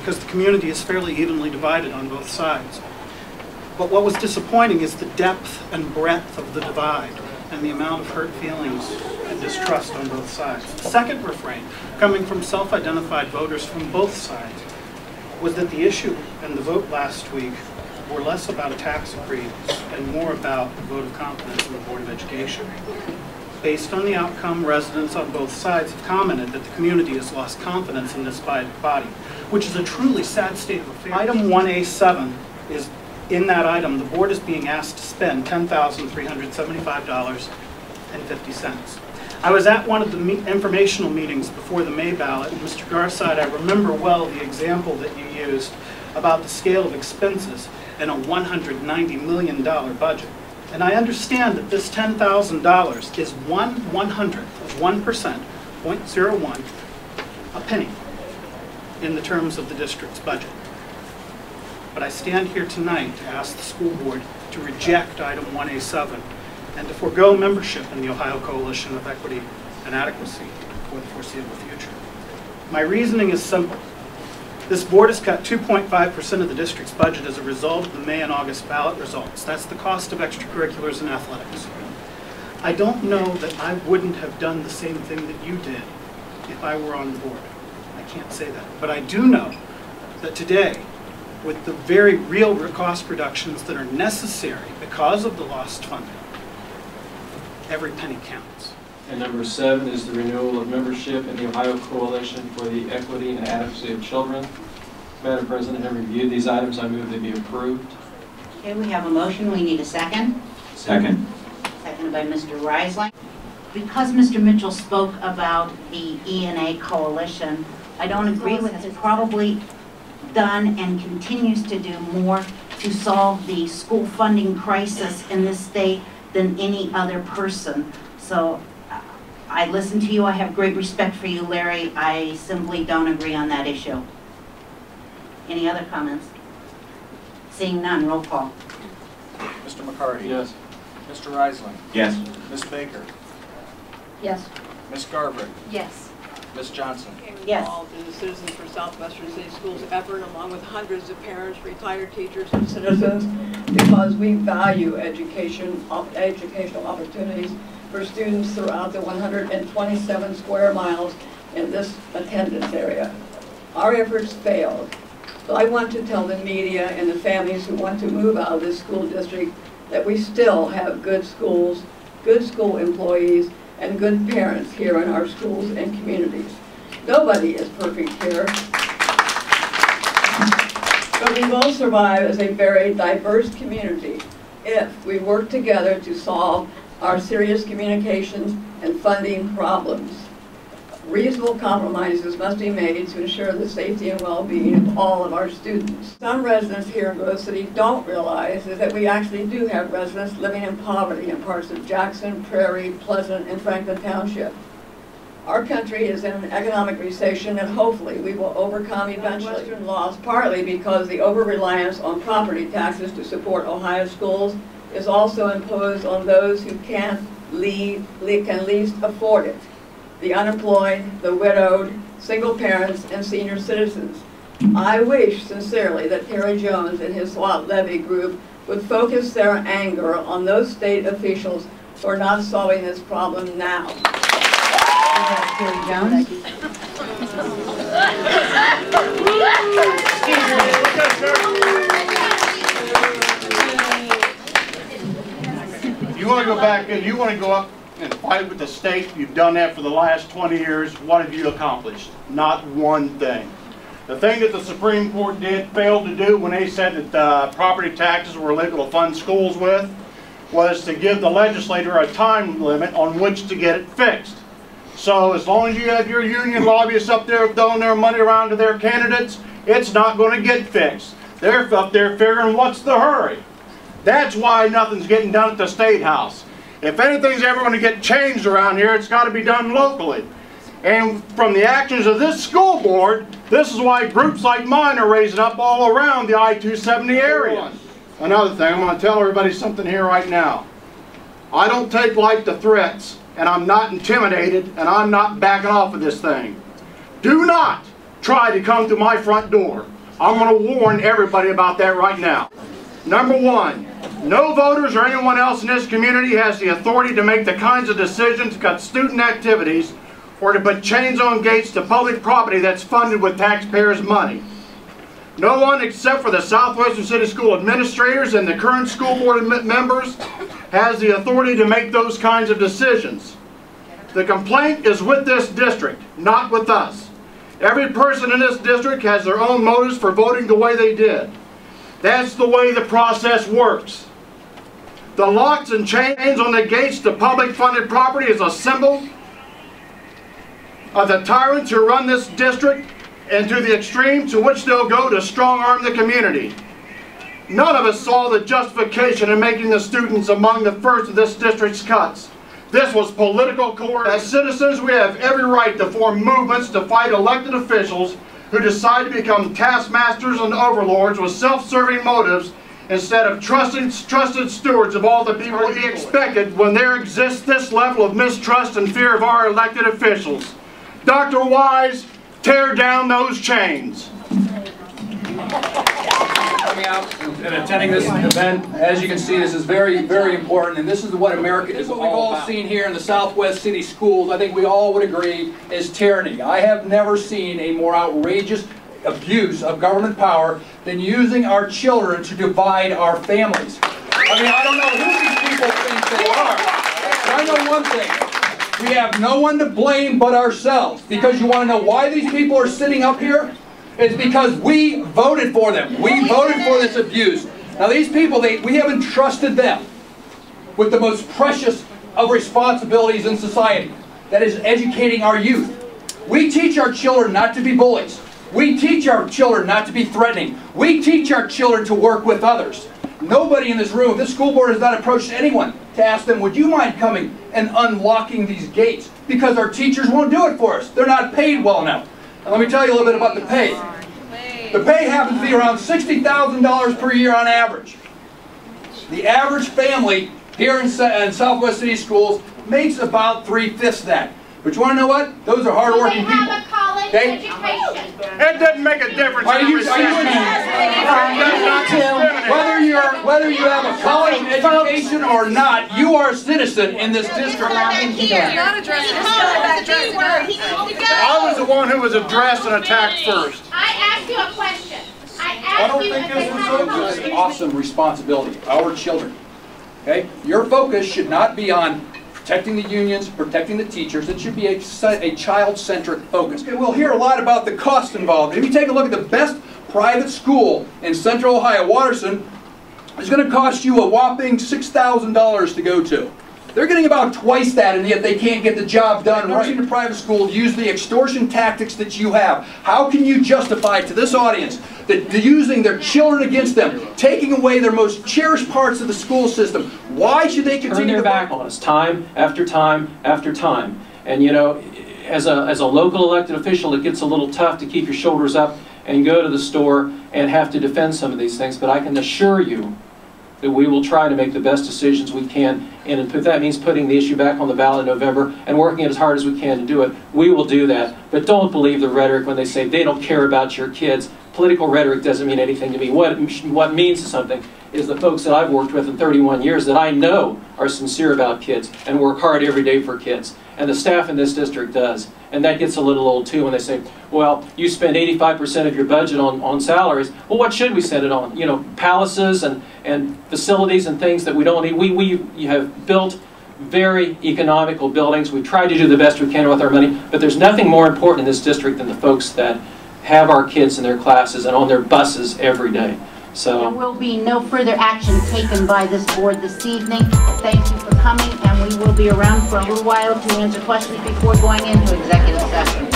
because the community is fairly evenly divided on both sides. But what was disappointing is the depth and breadth of the divide and the amount of hurt feelings and distrust on both sides. The second refrain, coming from self-identified voters from both sides, was that the issue and the vote last week were less about a tax increase and more about a vote of confidence in the Board of Education. Based on the outcome, residents on both sides have commented that the community has lost confidence in this body, which is a truly sad state of affairs. Item 1A7 is, in that item, the board is being asked to spend $10,375.50. I was at one of the informational meetings before the May ballot, and Mr. Garside, I remember well the example that you used about the scale of expenses in a $190 million budget. And I understand that this $10,000 is 1/100th of 1%, 0.01, a penny in the terms of the district's budget. But I stand here tonight to ask the school board to reject item 1A7 and to forego membership in the Ohio Coalition of Equity and Adequacy for the foreseeable future. My reasoning is simple. This board has cut 2.5% of the district's budget as a result of the May and August ballot results. That's the cost of extracurriculars and athletics. I don't know that I wouldn't have done the same thing that you did if I were on the board. I can't say that. But I do know that today, with the very real cost reductions that are necessary because of the lost funding, every penny counts. And number 7 is the renewal of membership in the Ohio Coalition for the Equity and Adequacy of Children. Madam President, having reviewed these items, I move they be approved. Okay, we have a motion. We need a second. Second. Seconded by Mr. Reisling. Because Mr. Mitchell spoke about the E&A Coalition, I don't agree with it. It's probably done and continues to do more to solve the school funding crisis in this state than any other person. So I listen to you. I have great respect for you, Larry. I simply don't agree on that issue. Any other comments? Seeing none, roll call. Mr. McCarty? Yes. Mr. Reisling? Yes. Ms. Baker? Yes. Ms. Garber? Yes. Ms. Johnson? Yes. Involved in the Citizens for Southwestern City Schools effort, along with hundreds of parents, retired teachers, and citizens, because we value educational opportunities for students throughout the 127 square miles in this attendance area. Our efforts failed, but I want to tell the media and the families who want to move out of this school district that we still have good schools, good school employees, and good parents here in our schools and communities. Nobody is perfect here, but we will survive as a very diverse community if we work together to solve our serious communications and funding problems. Reasonable compromises must be made to ensure the safety and well-being of all of our students. Some residents here in Grove City don't realize is that we actually do have residents living in poverty in parts of Jackson, Prairie, Pleasant, and Franklin Township. Our country is in an economic recession and hopefully we will overcome eventually. Western laws, partly because the over-reliance on property taxes to support Ohio schools is also imposed on those who can least afford it. The unemployed, the widowed, single parents, and senior citizens. I wish sincerely that Terry Jones and his SWAT levy group would focus their anger on those state officials for not solving this problem now. Terry Jones. You want to go back and you want to go up and fight with the state. You've done that for the last 20 years. What have you accomplished? Not one thing. The thing that the Supreme Court failed to do when they said that property taxes were illegal to fund schools with was to give the legislator a time limit on which to get it fixed. So as long as you have your union lobbyists up there throwing their money around to their candidates, it's not going to get fixed. They're up there figuring what's the hurry. That's why nothing's getting done at the State House. If anything's ever going to get changed around here, it's got to be done locally. And from the actions of this school board, this is why groups like mine are raising up all around the I-270 area. Another thing, I'm going to tell everybody something here right now. I don't take light to threats, and I'm not intimidated, and I'm not backing off of this thing. Do not try to come to my front door. I'm going to warn everybody about that right now. Number one, no voters or anyone else in this community has the authority to make the kinds of decisions to cut student activities or to put chains on gates to public property that's funded with taxpayers' money. No one except for the Southwestern City School administrators and the current school board members has the authority to make those kinds of decisions. The complaint is with this district, not with us. Every person in this district has their own motives for voting the way they did. That's the way the process works. The locks and chains on the gates to public funded property is a symbol of the tyrants who run this district and to the extreme to which they'll go to strong-arm the community. None of us saw the justification in making the students among the first of this district's cuts. This was political coercion. As citizens, we have every right to form movements to fight elected officials who decide to become taskmasters and overlords with self-serving motives instead of trusted stewards of all the people we expected when there exists this level of mistrust and fear of our elected officials. Dr. Wise, tear down those chains. Coming out and attending this event, as you can see, this is very, very important, and this is what America is all about. What we've all seen here in the Southwest City Schools, I think we all would agree, is tyranny. I have never seen a more outrageous abuse of government power than using our children to divide our families. I mean, I don't know who these people think they are, but I know one thing. We have no one to blame but ourselves, because you want to know why these people are sitting up here? It's because we voted for them. We voted for this abuse. Now these people, we have entrusted them with the most precious of responsibilities in society. That is educating our youth. We teach our children not to be bullies. We teach our children not to be threatening. We teach our children to work with others. Nobody in this room, this school board has not approached anyone to ask them, would you mind coming and unlocking these gates? Because our teachers won't do it for us. They're not paid well enough. And let me tell you a little bit about the pay. The pay happens to be around $60,000 per year on average. The average family here in Southwest City Schools makes about 3/5 that. But you want to know what? Those are hard-working people. They have a college education. It doesn't make a difference. Whether you have a college education or not, you are a citizen in this district. I was the one who was addressed and attacked first. I asked you a question. I don't think this was an awesome responsibility. Our children. Okay? Your focus should not be on protecting the unions, protecting the teachers. It should be a child-centric focus. Okay, we'll hear a lot about the cost involved. If you take a look at the best private school in Central Ohio, Watterson, it's going to cost you a whopping $6,000 to go to. They're getting about twice that, and yet they can't get the job done right. In a private school, use the extortion tactics that you have. How can you justify to this audience that they're using their children against them, taking away their most cherished parts of the school system? Why should they continue to back on us time after time after time? And you know, as a local elected official, it gets a little tough to keep your shoulders up and go to the store and have to defend some of these things. But I can assure you that we will try to make the best decisions we can, and if that means putting the issue back on the ballot in November and working as hard as we can to do it, we will do that. But don't believe the rhetoric when they say they don't care about your kids. Political rhetoric doesn't mean anything to me. What means something is the folks that I've worked with in 31 years that I know are sincere about kids and work hard every day for kids. And the staff in this district does. And that gets a little old too when they say, well, you spend 85% of your budget on salaries. Well, what should we spend it on? You know, palaces and facilities and things that we don't need. We have built very economical buildings. We try to do the best we can with our money, but there's nothing more important in this district than the folks that have our kids in their classes and on their buses every day. So there will be no further action taken by this board this evening. Thank you for coming, and we will be around for a little while to answer questions before going into executive session.